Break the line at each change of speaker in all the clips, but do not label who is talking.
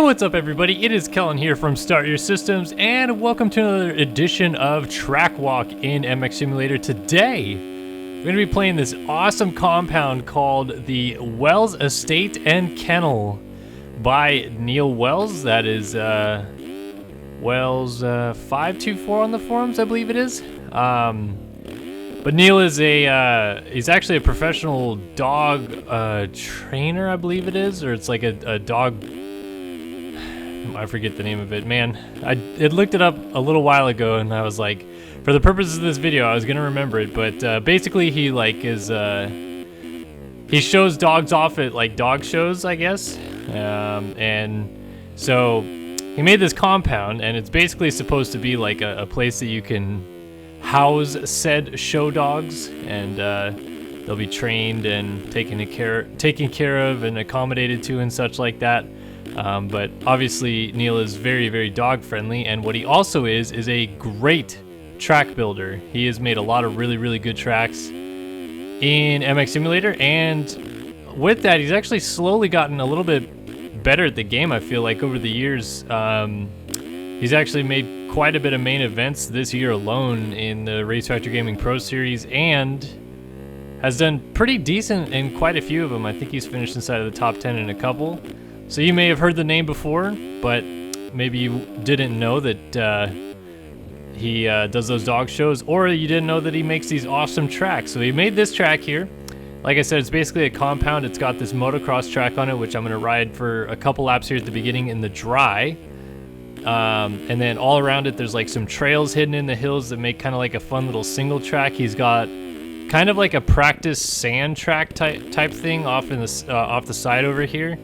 What's up, everybody? It is Kellen here from Start Your Systems, and welcome to another edition of Track Walk in MX Simulator. Today, we're going to be playing this awesome compound called the Wells Estate and Kennel by Neal Wells. That is Wells 524 on the forums, I believe it is. But Neal is he's actually a professional dog trainer, I believe it is, or it's like a dog. I forget the name of it. Man, I looked it up a little while ago, and I was like, for the purposes of this video, I was gonna remember it. But basically, he he shows dogs off at like dog shows, I guess. And so he made this compound, and it's basically supposed to be like a place that you can house said show dogs, and they'll be trained and taken care of and accommodated to and such like that. But obviously Neal is very, very dog friendly, and what he also is a great track builder. He has made a lot of really, really good tracks in MX Simulator, and with that he's actually slowly gotten a little bit better at the game, I feel like, over the years. He's actually made quite a bit of main events this year alone in the Race Factor Gaming Pro Series, and has done pretty decent in quite a few of them. I think he's finished inside of the top 10 in a couple. So you may have heard the name before, but maybe you didn't know that he does those dog shows, or you didn't know that he makes these awesome tracks. So he made this track here. Like I said, it's basically a compound. It's got this motocross track on it, which I'm going to ride for a couple laps here at the beginning in the dry. And then all around it, there's like some trails hidden in the hills that make kind of like a fun little single track. He's got kind of like a practice sand track type thing off in the off the side over here.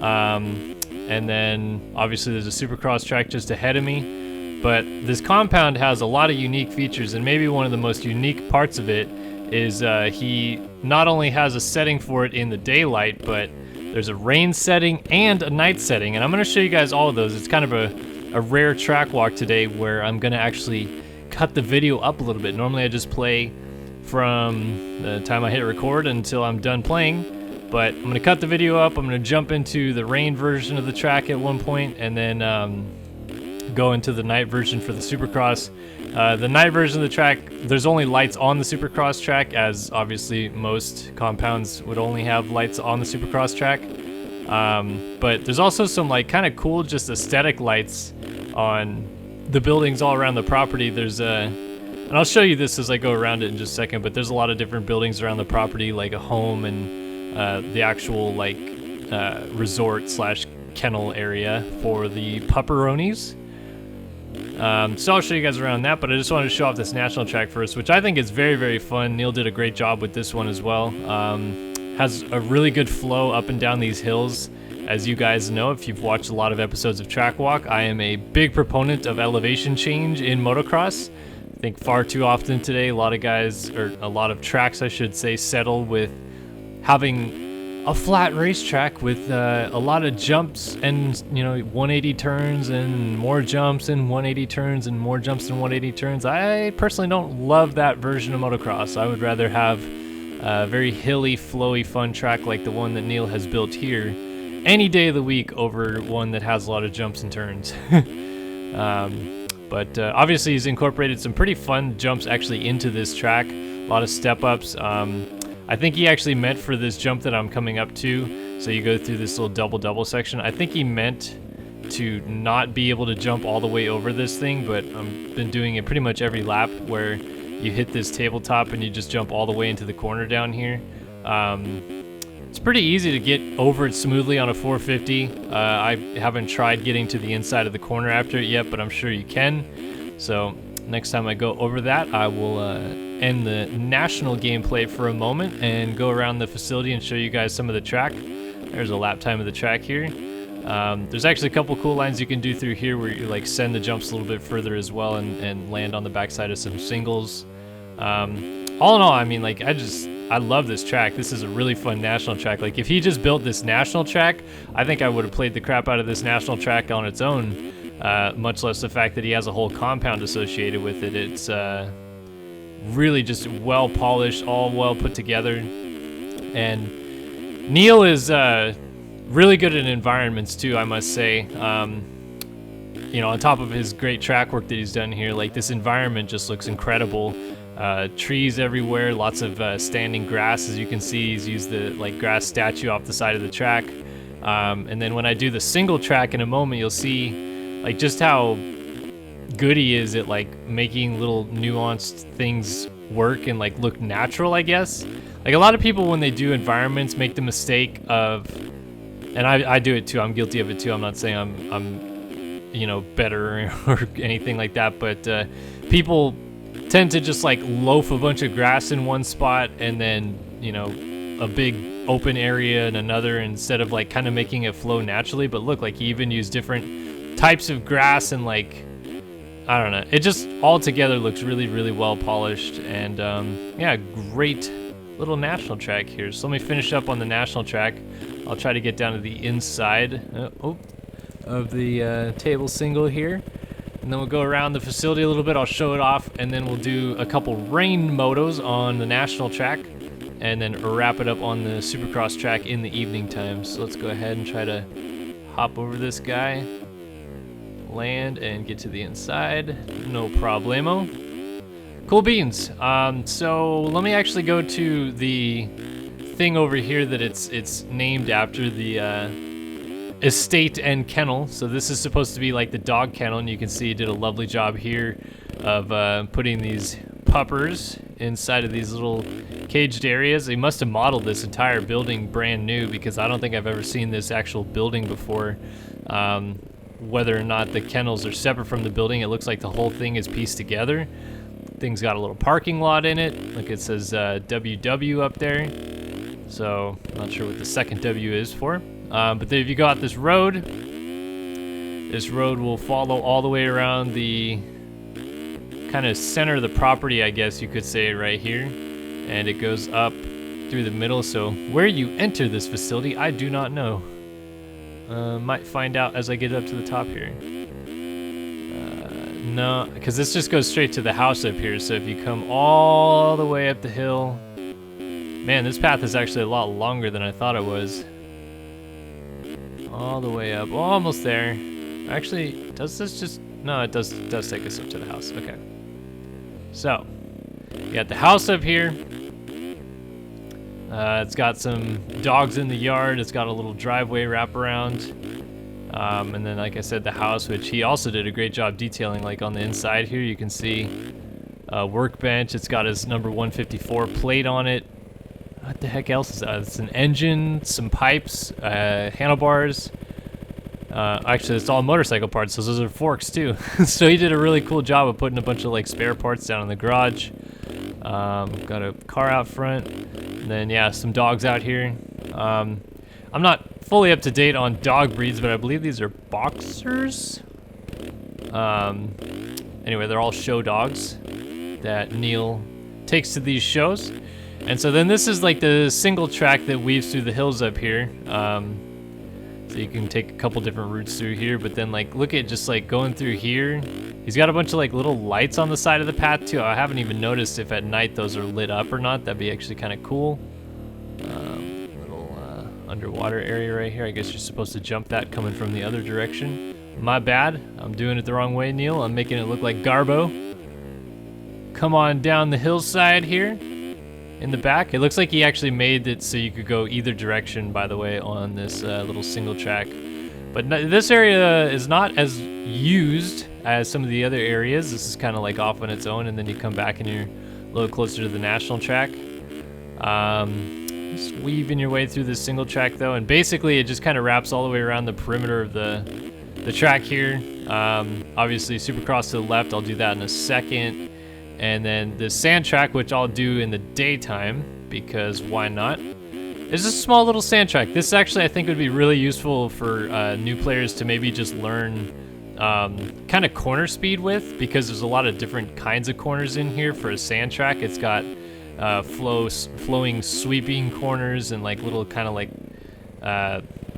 And then obviously there's a Supercross track just ahead of me. But this compound has a lot of unique features, and maybe one of the most unique parts of it is he not only has a setting for it in the daylight, but there's a rain setting and a night setting. And I'm going to show you guys all of those. It's kind of a rare track walk today where I'm going to actually cut the video up a little bit. Normally I just play from the time I hit record until I'm done playing. But I'm going to cut the video up. I'm going to jump into the rain version of the track at one point, and then go into the night version for the Supercross. The night version of the track, there's only lights on the Supercross track, as obviously most compounds would only have lights on the Supercross track. But there's also some like kind of cool just aesthetic lights on the buildings all around the property. There's and I'll show you this as I go around it in just a second, but there's a lot of different buildings around the property, like a home and the actual like resort slash kennel area for the pupperonis. So I'll show you guys around that, but I just wanted to show off this national track first, which I think is very, very fun. Neal did a great job with this one as well. Has a really good flow up and down these hills. As you guys know, if you've watched a lot of episodes of Track Walk, I am a big proponent of elevation change in motocross. I think far too often today, a lot of guys, or a lot of tracks I should say, settle with having a flat racetrack with a lot of jumps and 180 turns and more jumps and 180 turns and more jumps and 180 turns. I personally don't love that version of motocross. I would rather have a very hilly, flowy, fun track like the one that Neal has built here any day of the week over one that has a lot of jumps and turns. But obviously he's incorporated some pretty fun jumps actually into this track. A lot of step ups. I think he actually meant for this jump that I'm coming up to, so you go through this little double section, I think he meant to not be able to jump all the way over this thing, but I've been doing it pretty much every lap where you hit this tabletop and you just jump all the way into the corner down here. It's pretty easy to get over it smoothly on a 450. I haven't tried getting to the inside of the corner after it yet, but I'm sure you can. So next time I go over that, I will end the national gameplay for a moment and go around the facility and show you guys some of the track. There's a lap time of the track here. There's actually a couple cool lines you can do through here where you like send the jumps a little bit further as well and land on the backside of some singles. All in all, I mean, like, I love this track. This is a really fun national track. Like, if he just built this national track, I think I would have played the crap out of this national track on its own, much less the fact that he has a whole compound associated with it. It's really just well polished, all well put together. And Neal is really good at environments too, I must say. You know, on top of his great track work that he's done here, like this environment just looks incredible. Trees everywhere, lots of standing grass, as you can see. He's used the like grass statue off the side of the track. And then when I do the single track in a moment, you'll see like just how good he is at like making little nuanced things work and like look natural, I guess. Like a lot of people when they do environments make the mistake of, and I do it too, I'm guilty of it too, I'm not saying I'm you know, better or anything like that, but people tend to just like loaf a bunch of grass in one spot and then, you know, a big open area in another instead of like kind of making it flow naturally. But look, like he even used different types of grass and like, I don't know, it just all together looks really, really well polished. And yeah, great little national track here. So let me finish up on the national track. I'll try to get down to the inside of the table single here, and then we'll go around the facility a little bit. I'll show it off, and then we'll do a couple rain motos on the national track, and then wrap it up on the Supercross track in the evening time. So let's go ahead and try to hop over this guy, land, and get to the inside. No problemo. Cool beans. So let me actually go to the thing over here that it's named after the estate and kennel. So this is supposed to be like the dog kennel, and you can see he did a lovely job here of putting these puppers inside of these little caged areas. He must have modeled this entire building brand new, because I don't think I've ever seen this actual building before. Whether or not the kennels are separate from the building, it looks like the whole thing is pieced together. Thing's got a little parking lot in it. Like it says WW up there. So I'm not sure what the second W is for. But then if you go out this road will follow all the way around the kind of center of the property, I guess you could say, right here. And it goes up through the middle. So where you enter this facility, I do not know. Might find out as I get up to the top here. No, because this just goes straight to the house up here. So if you come all the way up the hill, man, this path is actually a lot longer than I thought it was. All the way up, almost there. Actually, does this just, no, it does take us up to the house. Okay. So, you got the house up here. It's got some dogs in the yard. It's got a little driveway wraparound. And then, like I said, the house, which he also did a great job detailing. Like on the inside here, you can see a workbench. It's got his number 154 plate on it. What the heck else is that? It's an engine, some pipes, handlebars. Actually, it's all motorcycle parts, so those are forks too. So he did a really cool job of putting a bunch of like spare parts down in the garage. Got a car out front. And then yeah, some dogs out here. I'm not fully up to date on dog breeds, but I believe these are boxers. Anyway, they're all show dogs that Neal takes to these shows. And so then this is like the single track that weaves through the hills up here. So you can take a couple different routes through here, but then like look at just like going through here. He's got a bunch of like little lights on the side of the path too. I haven't even noticed if at night those are lit up or not. That'd be actually kind of cool. Little underwater area right here. I guess you're supposed to jump that coming from the other direction. My bad. I'm doing it the wrong way, Neal. I'm making it look like Garbo. Come on down the hillside here. In the back, it looks like he actually made it so you could go either direction, by the way, on this little single track. But this area is not as used as some of the other areas. This is kind of like off on its own, and then you come back and you're a little closer to the national track. Just weaving your way through this single track though, and basically it just kind of wraps all the way around the perimeter of the track here. Obviously Supercross to the left, I'll do that in a second. And then the sand track, which I'll do in the daytime, because why not? It's a small little sand track. This actually I think would be really useful for new players to maybe just learn kind of corner speed with, because there's a lot of different kinds of corners in here for a sand track. It's got flowing sweeping corners and like little kind of like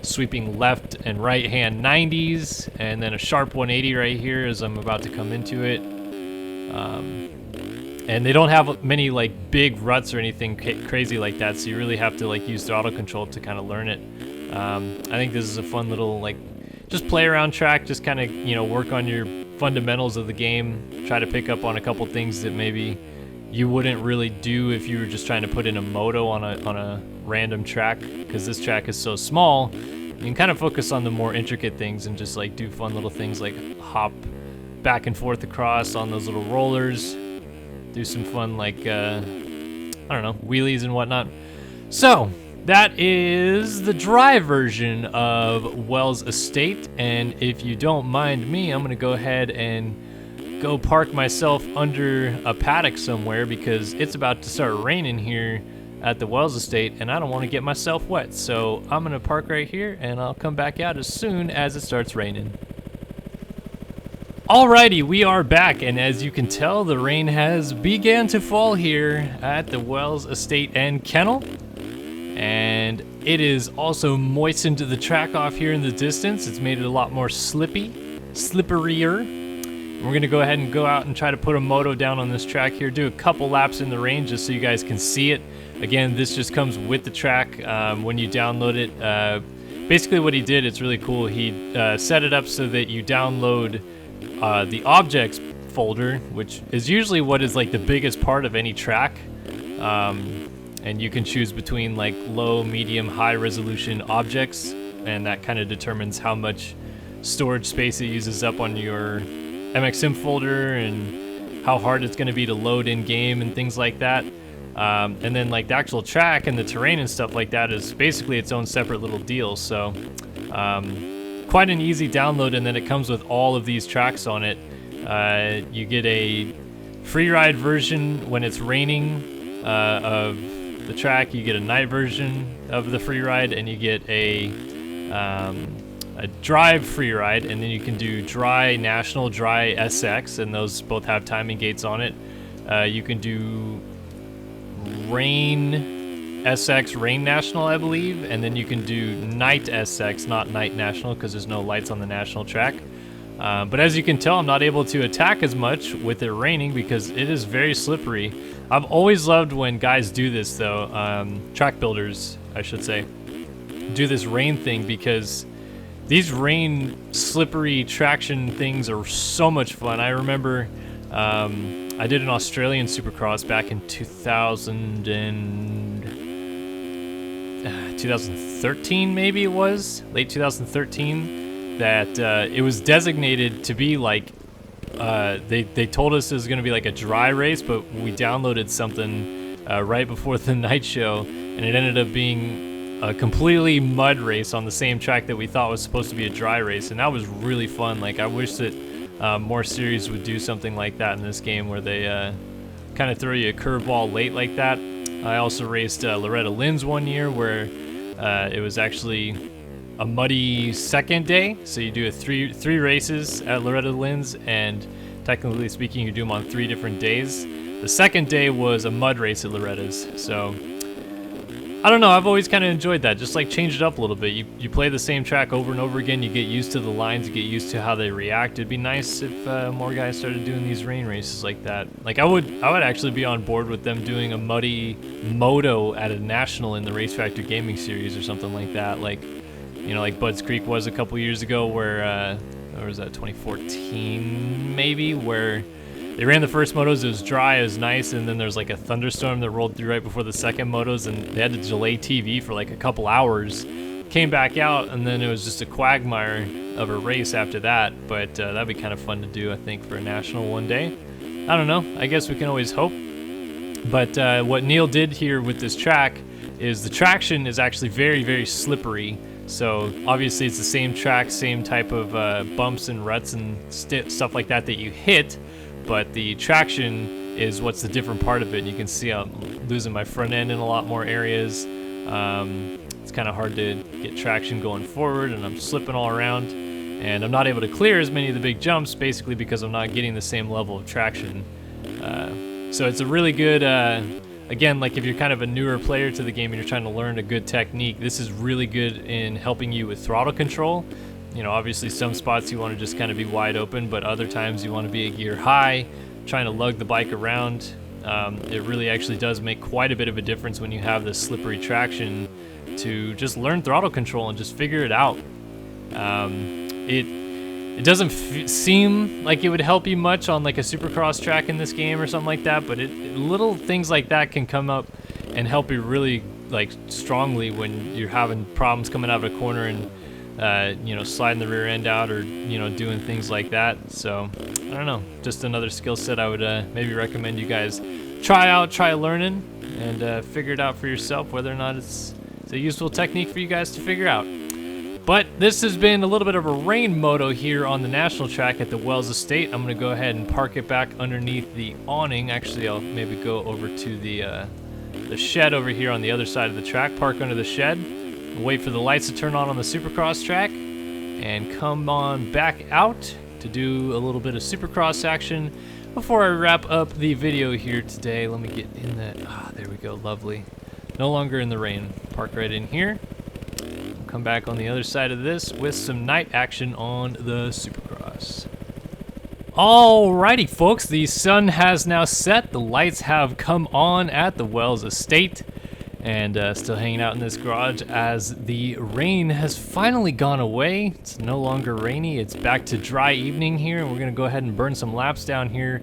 sweeping left and right hand 90s, and then a sharp 180 right here as I'm about to come into it. And they don't have many like big ruts or anything crazy like that, so you really have to like use throttle control to kind of learn it. I think this is a fun little, like, just play around track, just kind of, you know, work on your fundamentals of the game, try to pick up on a couple things that maybe you wouldn't really do if you were just trying to put in a moto on a random track, because this track is so small. You can kind of focus on the more intricate things and just like do fun little things like hop back and forth across on those little rollers, do some fun like I don't know, wheelies and whatnot. So that is the dry version of Wells Estate, and if you don't mind me, I'm gonna go ahead and go park myself under a paddock somewhere because it's about to start raining here at the Wells Estate and I don't want to get myself wet. So I'm gonna park right here and I'll come back out as soon as it starts raining. Alrighty, we are back, and as you can tell, the rain has began to fall here at the Wells Estate and Kennel. And it is also moistened the track off here in the distance. It's made it a lot more slipperier. We're gonna go ahead and go out and try to put a moto down on this track here, do a couple laps in the rain just so you guys can see it. Again, this just comes with the track when you download it. Basically what he did, it's really cool, he set it up so that you download the objects folder, which is usually what is like the biggest part of any track. And you can choose between like low, medium, high resolution objects, and that kind of determines how much storage space it uses up on your MXM folder and how hard it's going to be to load in game and things like that. And then like the actual track and the terrain and stuff like that is basically its own separate little deal. So quite an easy download, and then it comes with all of these tracks on it. You get a free ride version when it's raining of the track, you get a night version of the free ride, and you get a drive free ride, and then you can do dry national, dry SX, and those both have timing gates on it. You can do rain SX, rain national, I believe, and then you can do night SX, not night national, because there's no lights on the national track. But as you can tell, I'm not able to attack as much with it raining because it is very slippery. I've always loved when guys do this though, track builders, I should say, do this rain thing, because these rain slippery traction things are so much fun. I remember I did an Australian Supercross back in 2013 maybe it was, late 2013, that it was designated to be like, they told us it was going to be like a dry race, but we downloaded something right before the night show, and it ended up being a completely mud race on the same track that we thought was supposed to be a dry race, and that was really fun. Like, I wish that more series would do something like that in this game, where they kind of throw you a curveball late like that. I also raced Loretta Lynn's one year, where it was actually a muddy second day, so you do three races at Loretta Lynn's, and technically speaking, you do them on 3 different days. The second day was a mud race at Loretta's, so I don't know, I've always kind of enjoyed that, just like change it up a little bit. You play the same track over and over again, you get used to the lines, you get used to how they react. It'd be nice if more guys started doing these rain races like that. Like, I would actually be on board with them doing a muddy moto at a national in the Race Factor Gaming Series or something like that. Like, you know, like Budds Creek was a couple years ago, where was that, 2014 maybe, where they ran the first motos, it was dry, it was nice, and then there's like a thunderstorm that rolled through right before the second motos, and they had to delay TV for like a couple hours. Came back out, and then it was just a quagmire of a race after that. But that'd be kind of fun to do, I think, for a national one day. I don't know, I guess we can always hope. But what Neal did here with this track is the traction is actually very, very slippery. So obviously it's the same track, same type of bumps and ruts and stuff like that you hit, but the traction is what's the different part of it. And you can see I'm losing my front end in a lot more areas. It's kind of hard to get traction going forward, and I'm slipping all around, and I'm not able to clear as many of the big jumps, basically because I'm not getting the same level of traction. So it's a really good, again, like if you're kind of a newer player to the game and you're trying to learn a good technique, this is really good in helping you with throttle control. You know, obviously some spots you want to just kind of be wide open, but other times you want to be a gear high, trying to lug the bike around. It really actually does make quite a bit of a difference when you have this slippery traction to just learn throttle control and just figure it out. It doesn't seem like it would help you much on like a Supercross track in this game or something like that, but little things like that can come up and help you really like strongly when you're having problems coming out of a corner and you know, sliding the rear end out, or you know, doing things like that. So I don't know, just another skill set I would maybe recommend you guys try learning and figure it out for yourself, whether or not it's a useful technique for you guys to figure out. But this has been a little bit of a rain moto here on the national track at the Wells Estate. I'm going to go ahead and park it back underneath the awning. Actually, I'll maybe go over to the shed over here on the other side of the track, park under the shed, wait for the lights to turn on the Supercross track, and come on back out to do a little bit of Supercross action before I wrap up the video here today. Let me get in that. There we go, lovely. No longer in the rain. Park right in here. Come back on the other side of this with some night action on the Supercross. Alrighty folks, the sun has now set, the lights have come on at the Wells Estate, and still hanging out in this garage as the rain has finally gone away. It's no longer rainy, it's back to dry evening here, and we're going to go ahead and burn some laps down here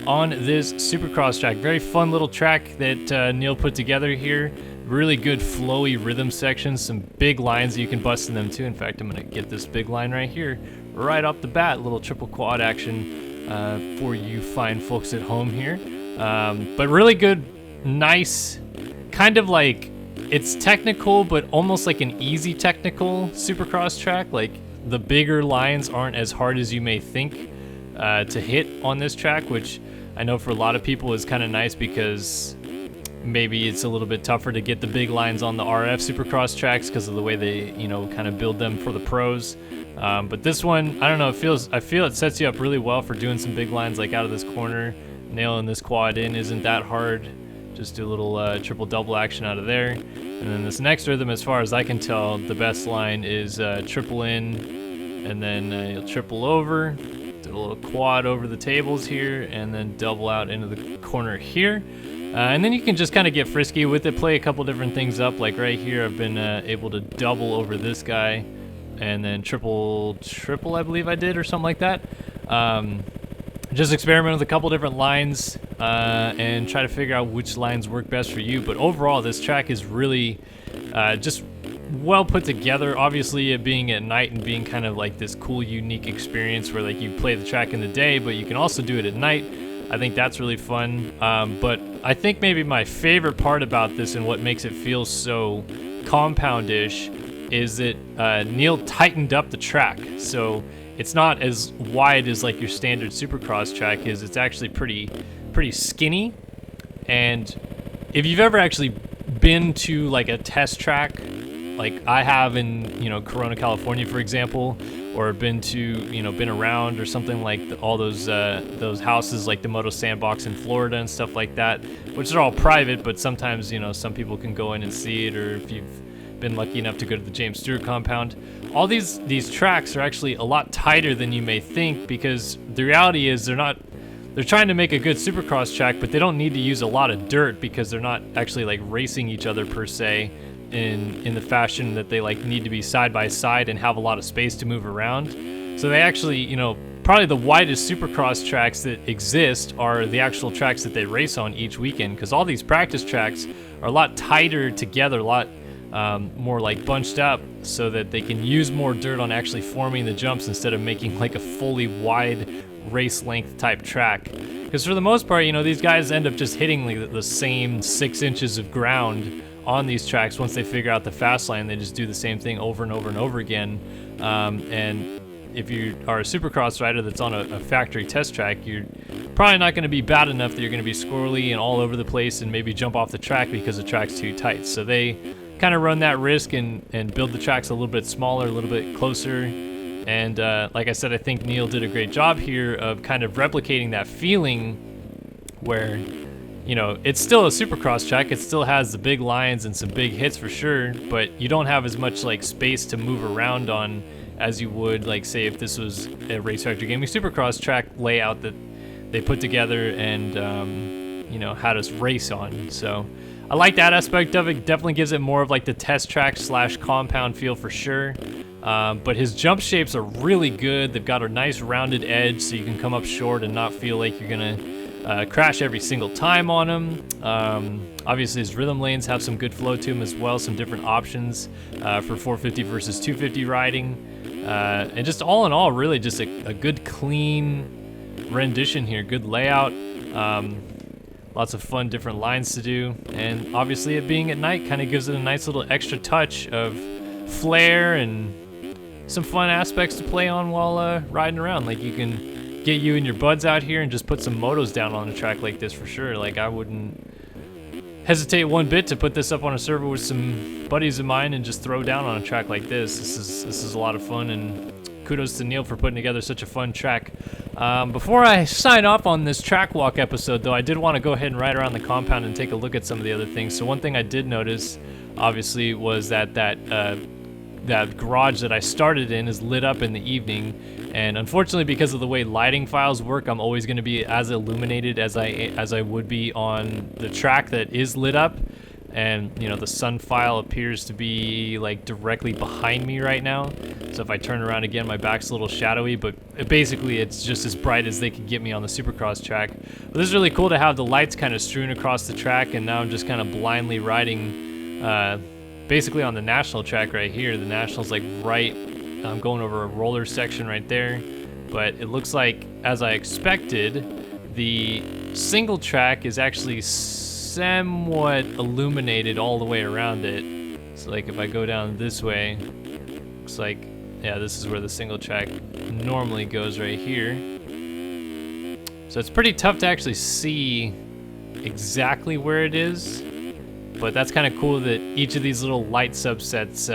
on this Supercross track. Very fun little track that Neal put together here. Really good flowy rhythm sections, some big lines that you can bust in them too. In fact, I'm going to get this big line right here, right off the bat. Little triple quad action for you fine folks at home here. But really good, nice, kind of like, it's technical, but almost like an easy technical Supercross track. Like the bigger lines aren't as hard as you may think to hit on this track, which I know for a lot of people is kind of nice because maybe it's a little bit tougher to get the big lines on the RF Supercross tracks because of the way they, you know, kind of build them for the pros. But this one, I don't know, I feel it sets you up really well for doing some big lines like out of this corner. Nailing this quad in isn't that hard. Just do a little triple double action out of there. And then this next rhythm, as far as I can tell, the best line is triple in, and then you'll triple over, do a little quad over the tables here, and then double out into the corner here. And then you can just kind of get frisky with it, play a couple different things up. Like right here, I've been able to double over this guy, and then triple, I believe I did, or something like that. Just experiment with a couple different lines and try to figure out which lines work best for you. But overall, this track is really just well put together. Obviously, it being at night and being kind of like this cool, unique experience where like you play the track in the day, but you can also do it at night. I think that's really fun. But I think maybe my favorite part about this and what makes it feel so compound-ish is that Neal tightened up the track. So it's not as wide as like your standard Supercross track is. It's actually pretty skinny. And if you've ever actually been to like a test track, like I have in, you know, Corona, California, for example, or been around or something like all those houses like the Moto Sandbox in Florida and stuff like that, which are all private, but sometimes, you know, some people can go in and see it, or if you've been lucky enough to go to the James Stewart compound. All these tracks are actually a lot tighter than you may think, because the reality is they're trying to make a good Supercross track, but they don't need to use a lot of dirt because they're not actually like racing each other per se in the fashion that they like need to be side by side and have a lot of space to move around. So they actually, you know, probably the widest Supercross tracks that exist are the actual tracks that they race on each weekend, because all these practice tracks are a lot tighter together, a lot more like bunched up, so that they can use more dirt on actually forming the jumps instead of making like a fully wide race length type track. Because for the most part, you know, these guys end up just hitting like the same 6 inches of ground on these tracks. Once they figure out the fast line, they just do the same thing over and over and over again. And if you are a Supercross rider that's on a factory test track, you're probably not going to be bad enough that you're going to be squirrely and all over the place and maybe jump off the track because the track's too tight. So they kind of run that risk and build the tracks a little bit smaller, a little bit closer. And like I said, I think Neal did a great job here of kind of replicating that feeling where, you know, it's still a Supercross track. It still has the big lines and some big hits for sure, but you don't have as much like space to move around on as you would, like, say, if this was a Race Factory Gaming Supercross track layout that they put together and, you know, had us race on. So I like that aspect of it. Definitely gives it more of like the test track / compound feel for sure. But his jump shapes are really good. They've got a nice rounded edge, so you can come up short and not feel like you're gonna crash every single time on him. Obviously, his rhythm lanes have some good flow to them as well, some different options for 450 versus 250 riding. And just all in all, really just a good, clean rendition here. Good layout. Lots of fun different lines to do. And obviously, it being at night kind of gives it a nice little extra touch of flair and some fun aspects to play on while riding around. Like, you can get you and your buds out here and just put some motos down on a track like this for sure. Like, I wouldn't hesitate one bit to put this up on a server with some buddies of mine and just throw down on a track like this. This is a lot of fun, and kudos to Neal for putting together such a fun track. Before I sign off on this track walk episode, though, I did want to go ahead and ride around the compound and take a look at some of the other things. So one thing I did notice, obviously, was that that garage that I started in is lit up in the evening, and unfortunately, because of the way lighting files work, I'm always going to be as illuminated as I would be on the track that is lit up. And you know, the sun file appears to be like directly behind me right now, so if I turn around again, my back's a little shadowy, but basically it's just as bright as they could get me on the Supercross track. But this is really cool to have the lights kind of strewn across the track, and now I'm just kind of blindly riding basically on the national track right here. The national's like right, I'm going over a roller section right there, but it looks like, as I expected, the single track is actually somewhat illuminated all the way around it. So like if I go down this way, looks like, yeah, this is where the single track normally goes right here. So it's pretty tough to actually see exactly where it is, but that's kind of cool that each of these little light subsets,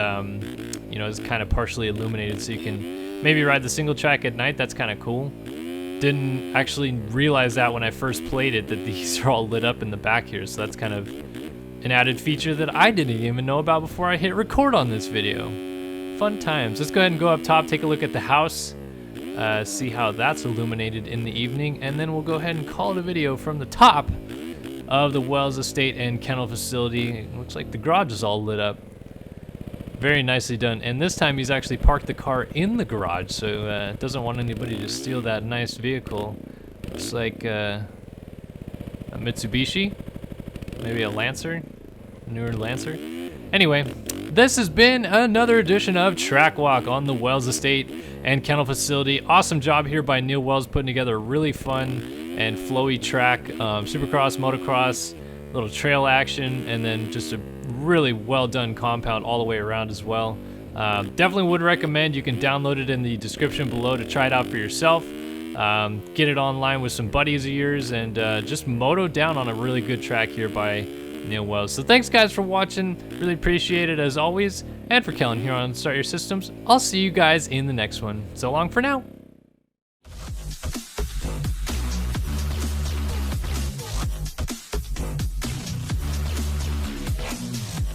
you know, is kind of partially illuminated, so you can maybe ride the single track at night. That's kind of cool. Didn't actually realize that when I first played it, that these are all lit up in the back here, so that's kind of an added feature that I didn't even know about before I hit record on this video. Fun times. Let's go ahead and go up top, take a look at the house, see how that's illuminated in the evening, and then we'll go ahead and call it a video from the top of the Wells Estate and Kennel facility. It looks like the garage is all lit up. Very nicely done. And this time he's actually parked the car in the garage, so doesn't want anybody to steal that nice vehicle. Looks like a Mitsubishi, maybe a Lancer, newer Lancer. Anyway, this has been another edition of Track Walk on the Wells Estate and Kennel facility. Awesome job here by Neal Wells putting together a really fun and flowy track, Supercross, motocross, little trail action, and then just a really well done compound all the way around as well. Definitely would recommend. You can download it in the description below to try it out for yourself. Get it online with some buddies of yours, and just moto down on a really good track here by Neal Wells. So thanks guys for watching, really appreciate it as always, and for Kellen here on Start Your Systems, I'll see you guys in the next one. So long for now.